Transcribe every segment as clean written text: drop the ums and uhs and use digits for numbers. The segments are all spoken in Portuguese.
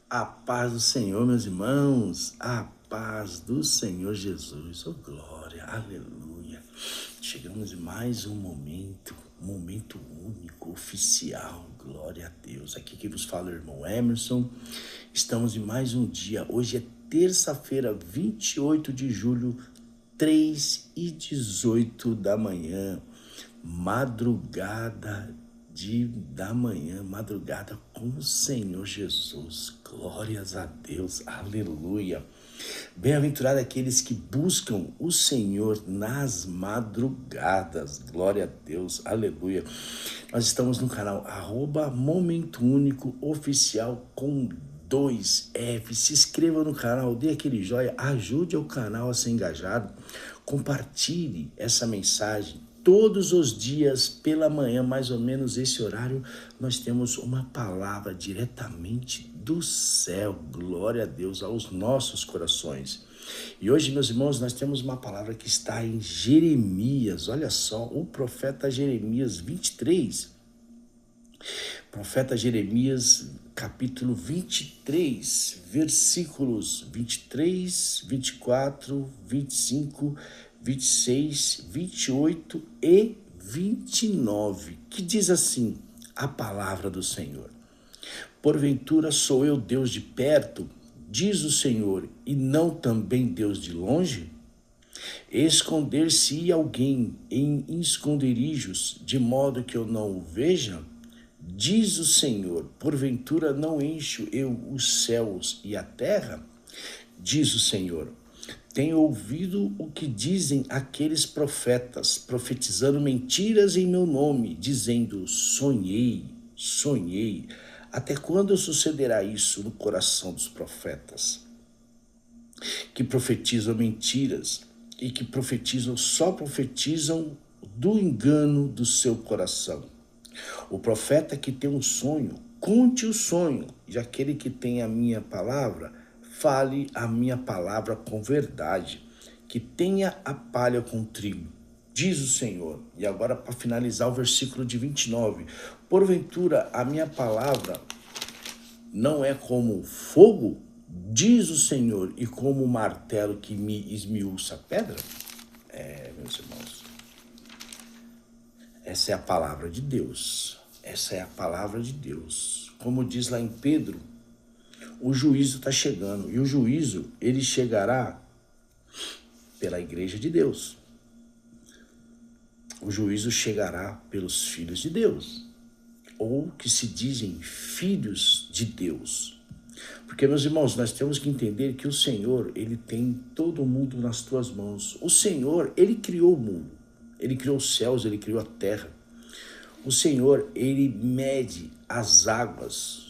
A paz do Senhor, meus irmãos, a paz do Senhor Jesus, oh glória, aleluia. Chegamos em mais um momento único, oficial, glória a Deus. Aqui quem vos fala é o irmão Emerson, estamos em mais um dia, hoje é terça-feira, 28 de julho, 3h18 da manhã, madrugada madrugada com o Senhor Jesus, glórias a Deus, aleluia. Bem-aventurado aqueles que buscam o Senhor nas madrugadas, glória a Deus, aleluia. Nós estamos no canal Momento Único Oficial com 2F. Se inscreva no canal, dê aquele joinha, ajude o canal a ser engajado, compartilhe essa mensagem. Todos os dias, pela manhã, mais ou menos esse horário, nós temos uma palavra diretamente do céu. Glória a Deus aos nossos corações. E hoje, meus irmãos, nós temos uma palavra que está em Jeremias. Olha só, o profeta Jeremias 23. Profeta Jeremias, capítulo 23, versículos 23, 24, 25, 26, 28 e 29, que diz assim, a palavra do Senhor. Porventura sou eu Deus de perto, diz o Senhor, e não também Deus de longe? Esconder-se alguém em esconderijos, de modo que eu não o veja? Diz o Senhor, porventura não encho eu os céus e a terra? Diz o Senhor, tenho ouvido o que dizem aqueles profetas, profetizando mentiras em meu nome, dizendo, sonhei. Até quando sucederá isso no coração dos profetas? Que profetizam mentiras e que só profetizam do engano do seu coração. O profeta que tem um sonho, conte o sonho, e aquele que tem a minha palavra, fale a minha palavra com verdade, que tenha a palha com trigo, diz o Senhor. E agora, para finalizar, o versículo de 29. Porventura, a minha palavra não é como fogo, diz o Senhor, e como o martelo que me esmiuça a pedra? Meus irmãos, essa é a palavra de Deus. Essa é a palavra de Deus. Como diz lá em Pedro, o juízo está chegando. E o juízo, ele chegará pela igreja de Deus. O juízo chegará pelos filhos de Deus. Ou que se dizem filhos de Deus. Porque, meus irmãos, nós temos que entender que o Senhor, ele tem todo o mundo nas tuas mãos. O Senhor, ele criou o mundo. Ele criou os céus, ele criou a terra. O Senhor, ele mede as águas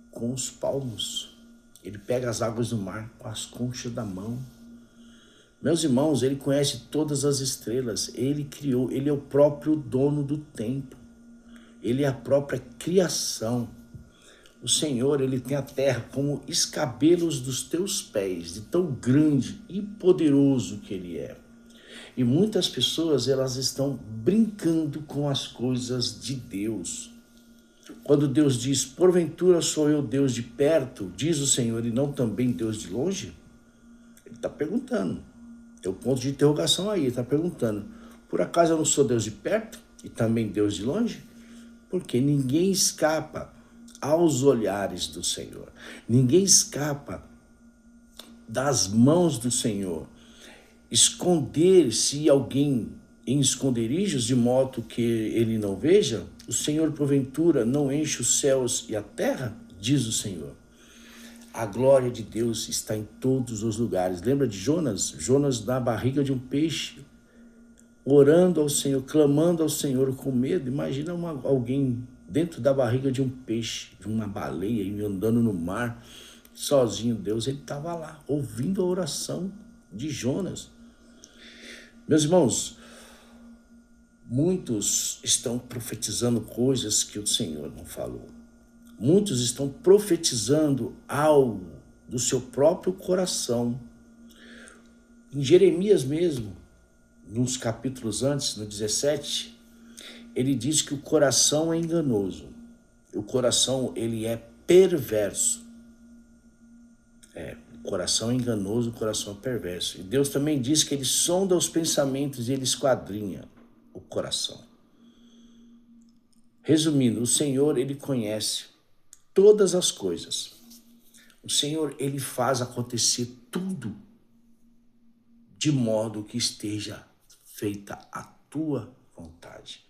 com os palmos. Ele pega as águas do mar com as conchas da mão. Meus irmãos, ele conhece todas as estrelas. Ele criou, ele é o próprio dono do tempo. Ele é a própria criação. O Senhor, ele tem a terra como escabelos dos teus pés, de tão grande e poderoso que ele é. E muitas pessoas, elas estão brincando com as coisas de Deus. Quando Deus diz, porventura sou eu Deus de perto, diz o Senhor, e não também Deus de longe? Ele está perguntando. Tem um ponto de interrogação aí, ele está perguntando. Por acaso eu não sou Deus de perto e também Deus de longe? Porque ninguém escapa aos olhares do Senhor. Ninguém escapa das mãos do Senhor. Esconder-se alguém em esconderijos de modo que ele não veja? O Senhor, porventura, não enche os céus e a terra? Diz o Senhor. A glória de Deus está em todos os lugares. Lembra de Jonas? Jonas na barriga de um peixe, orando ao Senhor, clamando ao Senhor com medo. Imagina alguém dentro da barriga de um peixe, de uma baleia, andando no mar, sozinho. Deus, ele estava lá, ouvindo a oração de Jonas. Meus irmãos, muitos estão profetizando coisas que o Senhor não falou. Muitos estão profetizando algo do seu próprio coração. Em Jeremias mesmo, nos capítulos antes, no 17, ele diz que o coração é enganoso. O coração, ele é perverso. O coração é enganoso, o coração é perverso. E Deus também diz que ele sonda os pensamentos e ele esquadrinha o coração. Resumindo, o Senhor, ele conhece todas as coisas. O Senhor, ele faz acontecer tudo de modo que esteja feita a tua vontade.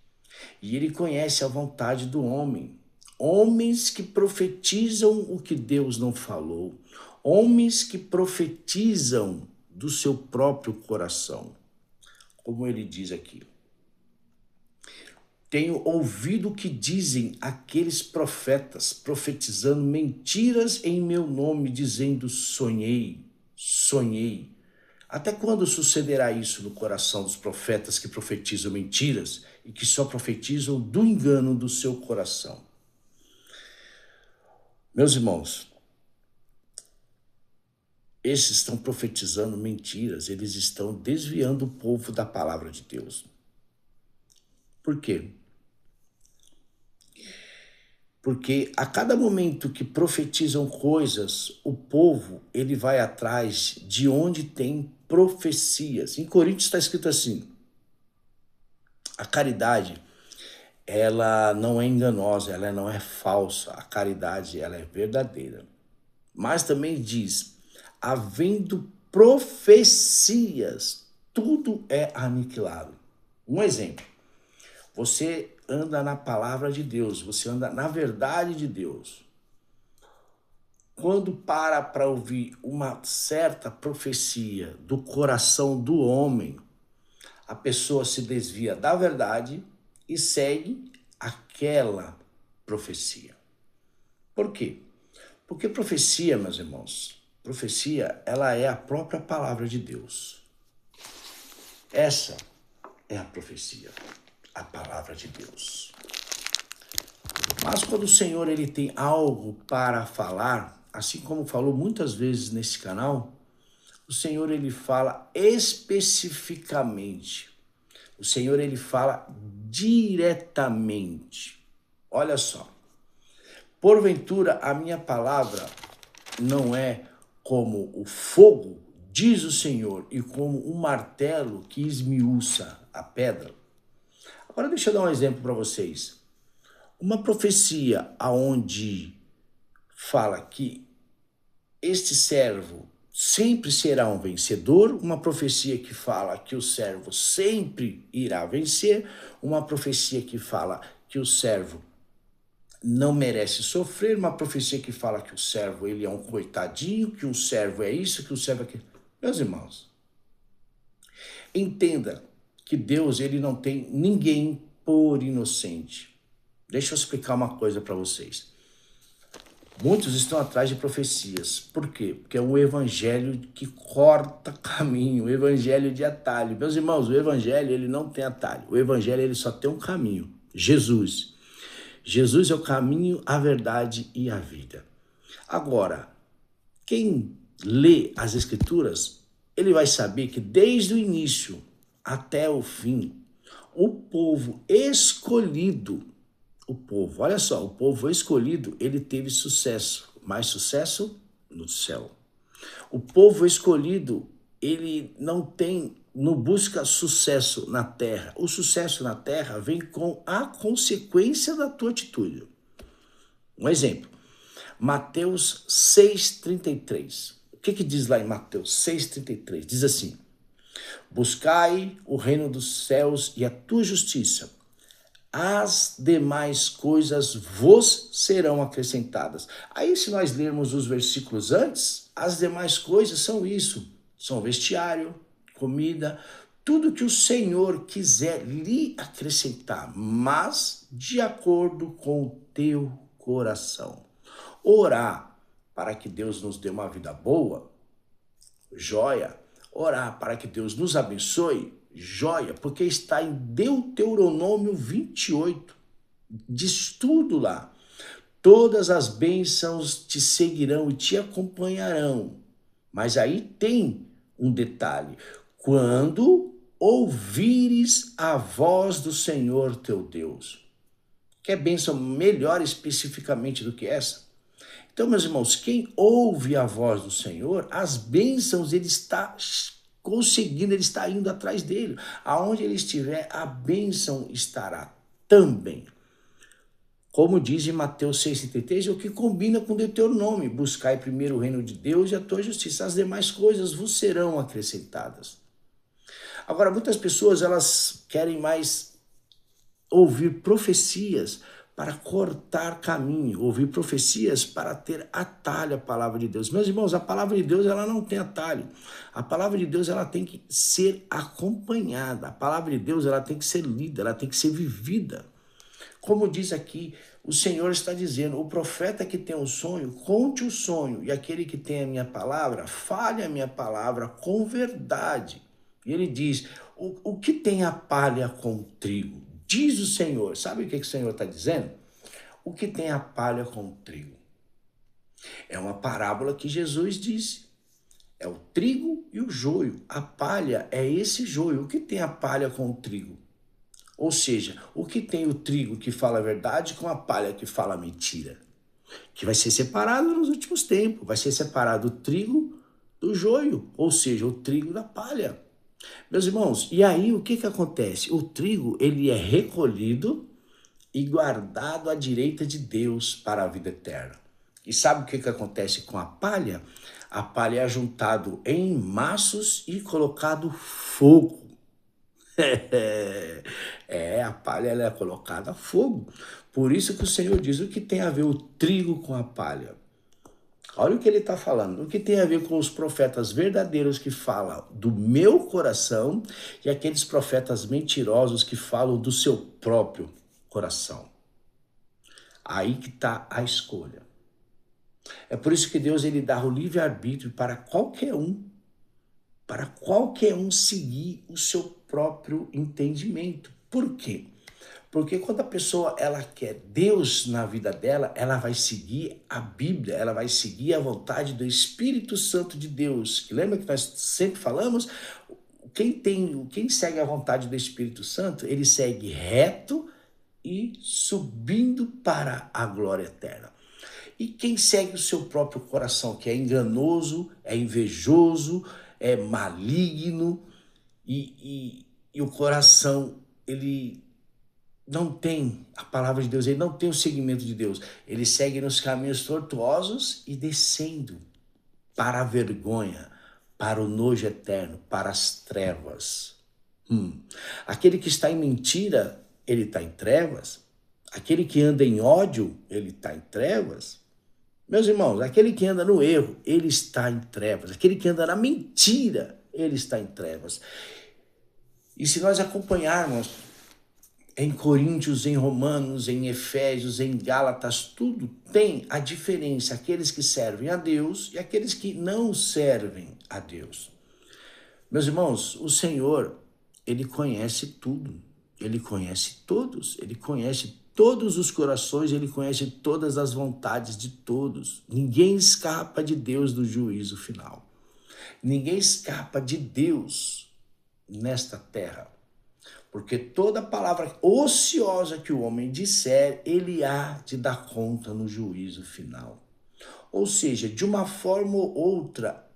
E ele conhece a vontade do homem. Homens que profetizam o que Deus não falou. Homens que profetizam do seu próprio coração. Como ele diz aqui. Tenho ouvido o que dizem aqueles profetas, profetizando mentiras em meu nome, dizendo sonhei, sonhei. Até quando sucederá isso no coração dos profetas que profetizam mentiras e que só profetizam do engano do seu coração? Meus irmãos, esses estão profetizando mentiras, eles estão desviando o povo da palavra de Deus. Por quê? Porque a cada momento que profetizam coisas, o povo ele vai atrás de onde tem profecias. Em Coríntios está escrito assim: a caridade, ela não é enganosa, ela não é falsa. A caridade, ela é verdadeira. Mas também diz, havendo profecias, tudo é aniquilado. Um exemplo, você anda na palavra de Deus, você anda na verdade de Deus. Quando para ouvir uma certa profecia do coração do homem, a pessoa se desvia da verdade e segue aquela profecia. Por quê? Porque profecia, meus irmãos, profecia, ela é a própria palavra de Deus. Essa é a profecia, a palavra de Deus. Mas quando o Senhor ele tem algo para falar, assim como falou muitas vezes nesse canal, o Senhor ele fala especificamente. O Senhor ele fala diretamente. Olha só. Porventura a minha palavra não é como o fogo, diz o Senhor, e como um martelo que esmiuça a pedra. Agora deixa eu dar um exemplo para vocês. Uma profecia aonde fala que este servo sempre será um vencedor, uma profecia que fala que o servo sempre irá vencer, uma profecia que fala que o servo não merece sofrer, uma profecia que fala que o servo ele é um coitadinho, que o servo é isso, que o servo é aquilo. Meus irmãos, entenda que Deus ele não tem ninguém por inocente. Deixa eu explicar uma coisa para vocês. Muitos estão atrás de profecias. Por quê? Porque é um evangelho que corta caminho, um evangelho de atalho. Meus irmãos, o evangelho ele não tem atalho. O evangelho ele só tem um caminho, Jesus. Jesus é o caminho, a verdade e a vida. Agora, quem lê as Escrituras, ele vai saber que desde o início até o fim, o povo escolhido, olha só, o povo escolhido, ele teve sucesso, mais sucesso no céu. O povo escolhido, ele não busca sucesso na terra. O sucesso na terra vem com a consequência da tua atitude. Um exemplo, Mateus 6,33. O que diz lá em Mateus 6,33? Diz assim: buscai o reino dos céus e a tua justiça, as demais coisas vos serão acrescentadas. Aí, se nós lermos os versículos antes, as demais coisas são isso, são vestiário, comida, tudo que o Senhor quiser lhe acrescentar, mas de acordo com o teu coração. Orar para que Deus nos dê uma vida boa, joia. Orar para que Deus nos abençoe, joia, porque está em Deuteronômio 28, diz tudo lá. Todas as bênçãos te seguirão e te acompanharão. Mas aí tem um detalhe: quando ouvires a voz do Senhor teu Deus. Quer bênção melhor especificamente do que essa? Então, meus irmãos, quem ouve a voz do Senhor, as bênçãos ele está conseguindo, ele está indo atrás dele. Aonde ele estiver, a bênção estará também. Como diz em Mateus 6,33, o que combina com Deuteronômio: buscai primeiro o reino de Deus e a tua justiça, as demais coisas vos serão acrescentadas. Agora, muitas pessoas elas querem mais ouvir profecias para cortar caminho, ouvir profecias para ter atalho à palavra de Deus. Meus irmãos, a palavra de Deus ela não tem atalho. A palavra de Deus ela tem que ser acompanhada. A palavra de Deus ela tem que ser lida, ela tem que ser vivida. Como diz aqui, o Senhor está dizendo: o profeta que tem um sonho, conte o sonho, e aquele que tem a minha palavra, fale a minha palavra com verdade. E ele diz: o que tem a palha com o trigo? Diz o Senhor. Sabe o que o Senhor está dizendo? O que tem a palha com o trigo? É uma parábola que Jesus disse. É o trigo e o joio. A palha é esse joio. O que tem a palha com o trigo? Ou seja, o que tem o trigo que fala a verdade com a palha que fala a mentira? Que vai ser separado nos últimos tempos. Vai ser separado o trigo do joio, ou seja, o trigo da palha. Meus irmãos, e aí o que acontece? O trigo ele é recolhido e guardado à direita de Deus para a vida eterna. E sabe o que acontece com a palha? A palha é ajuntado em maços e colocado fogo. A palha ela é colocada a fogo. Por isso que o Senhor diz: o que tem a ver o trigo com a palha? Olha o que ele está falando. O que tem a ver com os profetas verdadeiros que falam do meu coração e aqueles profetas mentirosos que falam do seu próprio coração. Aí que está a escolha. É por isso que Deus ele dá o livre-arbítrio para qualquer um seguir o seu próprio entendimento. Por quê? Porque quando a pessoa ela quer Deus na vida dela, ela vai seguir a Bíblia, ela vai seguir a vontade do Espírito Santo de Deus. Que lembra que nós sempre falamos? Quem segue a vontade do Espírito Santo, ele segue reto e subindo para a glória eterna. E quem segue o seu próprio coração, que é enganoso, é invejoso, é maligno, e o coração, ele não tem a palavra de Deus, ele não tem o seguimento de Deus. Ele segue nos caminhos tortuosos e descendo para a vergonha, para o nojo eterno, para as trevas. Aquele que está em mentira, ele está em trevas. Aquele que anda em ódio, ele está em trevas. Meus irmãos, aquele que anda no erro, ele está em trevas. Aquele que anda na mentira, ele está em trevas. E se nós acompanharmos em Coríntios, em Romanos, em Efésios, em Gálatas, tudo tem a diferença. Aqueles que servem a Deus e aqueles que não servem a Deus. Meus irmãos, o Senhor, ele conhece tudo. Ele conhece todos. Ele conhece todos os corações, ele conhece todas as vontades de todos. Ninguém escapa de Deus do juízo final. Ninguém escapa de Deus nesta terra. Porque toda palavra ociosa que o homem disser, ele há de dar conta no juízo final. Ou seja, de uma forma ou outra,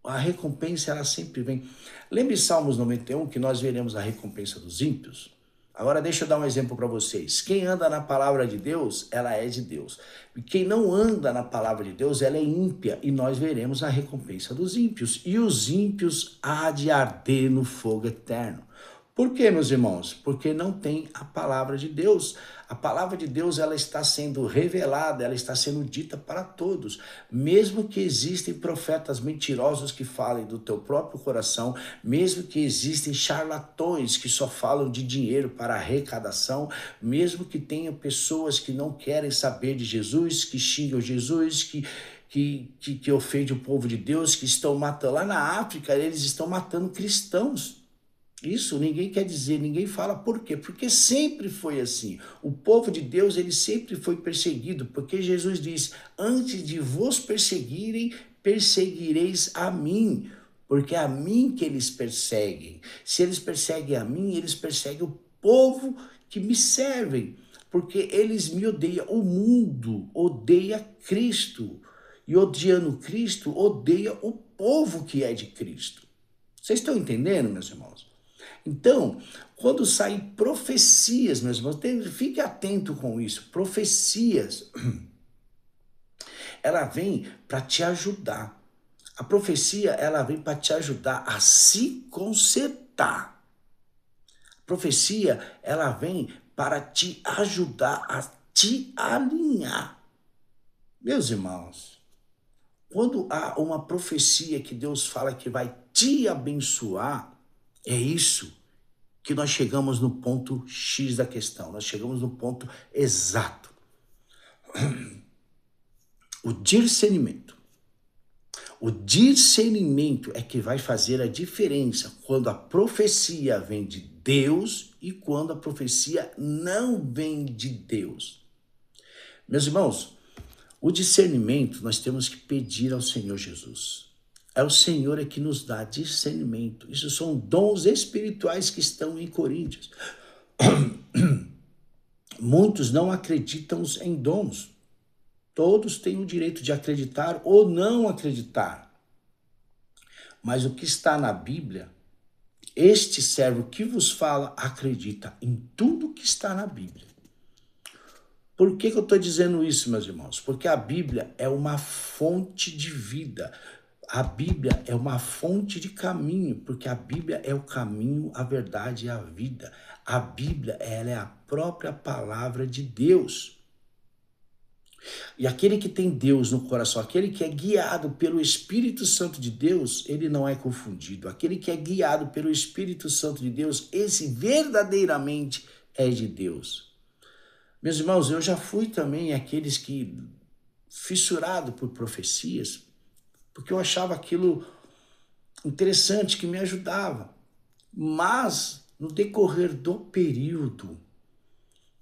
a recompensa ela sempre vem. Lembre Salmos 91 que nós veremos a recompensa dos ímpios? Agora deixa eu dar um exemplo para vocês. Quem anda na palavra de Deus, ela é de Deus. E quem não anda na palavra de Deus, ela é ímpia. E nós veremos a recompensa dos ímpios. E os ímpios há de arder no fogo eterno. Por quê, meus irmãos? Porque não tem a palavra de Deus. A palavra de Deus ela está sendo revelada, ela está sendo dita para todos. Mesmo que existem profetas mentirosos que falem do teu próprio coração, mesmo que existem charlatões que só falam de dinheiro para arrecadação, mesmo que tenham pessoas que não querem saber de Jesus, que xingam Jesus, que ofendem o povo de Deus, que estão matando. Lá na África, eles estão matando cristãos. Isso ninguém quer dizer, ninguém fala por quê? Porque sempre foi assim. O povo de Deus, ele sempre foi perseguido, porque Jesus diz: antes de vos perseguirem, perseguireis a mim, porque é a mim que eles perseguem. Se eles perseguem a mim, eles perseguem o povo que me servem. porque eles me odeiam. O mundo odeia Cristo. E odiando Cristo, odeia o povo que é de Cristo. Vocês estão entendendo, meus irmãos? Então, quando saem profecias, meus irmãos, fique atento com isso. Profecias, ela vem para te ajudar. A profecia, ela vem para te ajudar a se consertar. A profecia, ela vem para te ajudar a te alinhar. Meus irmãos, quando há uma profecia que Deus fala que vai te abençoar, é isso que nós chegamos no ponto X da questão, nós chegamos no ponto exato. O discernimento. O discernimento é que vai fazer a diferença quando a profecia vem de Deus e quando a profecia não vem de Deus. Meus irmãos, o discernimento nós temos que pedir ao Senhor Jesus. É o Senhor que nos dá discernimento. Isso são dons espirituais que estão em Coríntios. Muitos não acreditam em dons. Todos têm o direito de acreditar ou não acreditar. Mas o que está na Bíblia, este servo que vos fala acredita em tudo que está na Bíblia. Por que eu estou dizendo isso, meus irmãos? Porque a Bíblia é uma fonte de vida. A Bíblia é uma fonte de caminho, porque a Bíblia é o caminho, a verdade e a vida. A Bíblia, ela é a própria palavra de Deus. E aquele que tem Deus no coração, aquele que é guiado pelo Espírito Santo de Deus, ele não é confundido. Aquele que é guiado pelo Espírito Santo de Deus, esse verdadeiramente é de Deus. Meus irmãos, eu já fui também aqueles que fissurado por profecias, porque eu achava aquilo interessante, que me ajudava. Mas, no decorrer do período,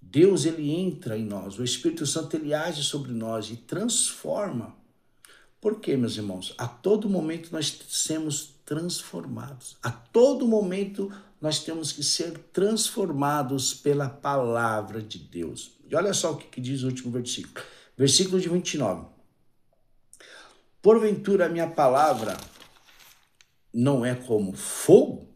Deus, ele entra em nós, o Espírito Santo, ele age sobre nós e transforma. Por quê, meus irmãos? A todo momento nós somos transformados. A todo momento nós temos que ser transformados pela palavra de Deus. E olha só o que diz o último versículo. Versículo de 29. Porventura a minha palavra não é como fogo,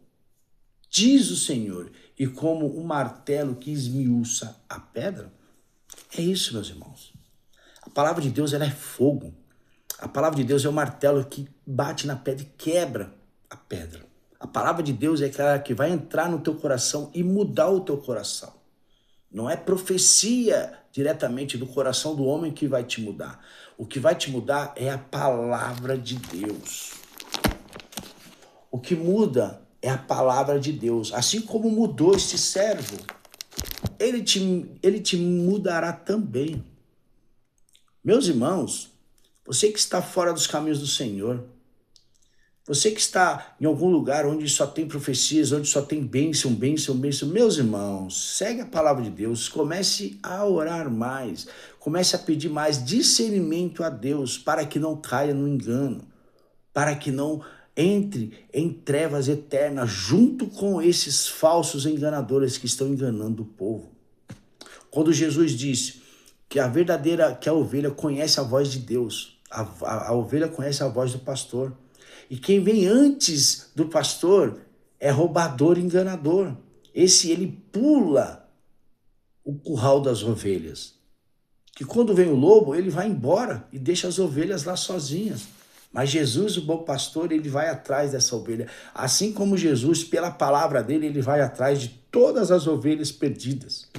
diz o Senhor, e como um martelo que esmiuça a pedra? É isso, meus irmãos. A palavra de Deus, ela é fogo. A palavra de Deus é o martelo que bate na pedra e quebra a pedra. A palavra de Deus é aquela que vai entrar no teu coração e mudar o teu coração. Não é profecia diretamente do coração do homem que vai te mudar. O que vai te mudar é a palavra de Deus. O que muda é a palavra de Deus. Assim como mudou este servo, ele te mudará também. Meus irmãos, você que está fora dos caminhos do Senhor, você que está em algum lugar onde só tem profecias, onde só tem bênção, meus irmãos, segue a palavra de Deus, comece a orar mais, comece a pedir mais discernimento a Deus, para que não caia no engano, para que não entre em trevas eternas junto com esses falsos enganadores que estão enganando o povo. Quando Jesus disse que a ovelha conhece a voz de Deus, a ovelha conhece a voz do pastor, e quem vem antes do pastor é roubador e enganador. Ele pula o curral das ovelhas, que quando vem o lobo, ele vai embora e deixa as ovelhas lá sozinhas. Mas Jesus, o bom pastor, ele vai atrás dessa ovelha. Assim como Jesus, pela palavra dele, ele vai atrás de todas as ovelhas perdidas.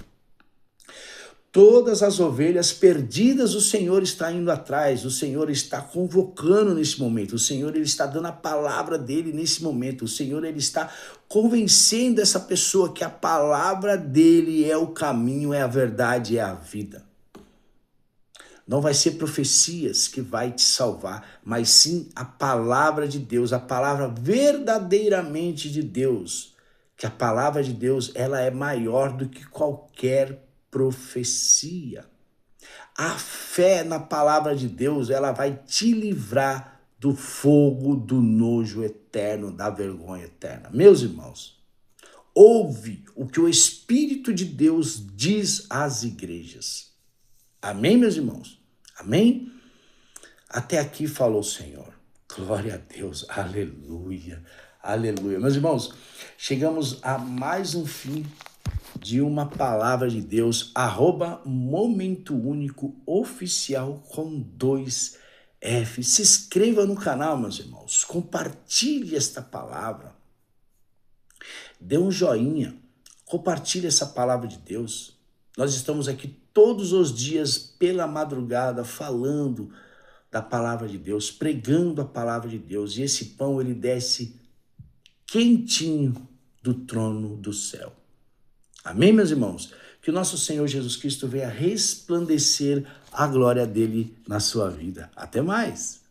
Todas as ovelhas perdidas o Senhor está indo atrás, o Senhor está convocando nesse momento, o Senhor ele está dando a palavra dele nesse momento, o Senhor ele está convencendo essa pessoa que a palavra dele é o caminho, é a verdade, é a vida. Não vai ser profecias que vai te salvar, mas sim a palavra de Deus, a palavra verdadeiramente de Deus. Que a palavra de Deus, ela é maior do que qualquer profecia. A fé na palavra de Deus, ela vai te livrar do fogo, do nojo eterno, da vergonha eterna. Meus irmãos, ouve o que o Espírito de Deus diz às igrejas. Amém, meus irmãos? Amém? Até aqui falou o Senhor. Glória a Deus. Aleluia. Aleluia. Meus irmãos, chegamos a mais um fim de uma palavra de Deus, @Momento Único Oficial com 2F. Se inscreva no canal, meus irmãos. Compartilhe esta palavra. Dê um joinha. Compartilhe essa palavra de Deus. Nós estamos aqui todos os dias pela madrugada falando da palavra de Deus, pregando a palavra de Deus. E esse pão, ele desce quentinho do trono do céu. Amém, meus irmãos? Que o nosso Senhor Jesus Cristo venha resplandecer a glória dele na sua vida. Até mais!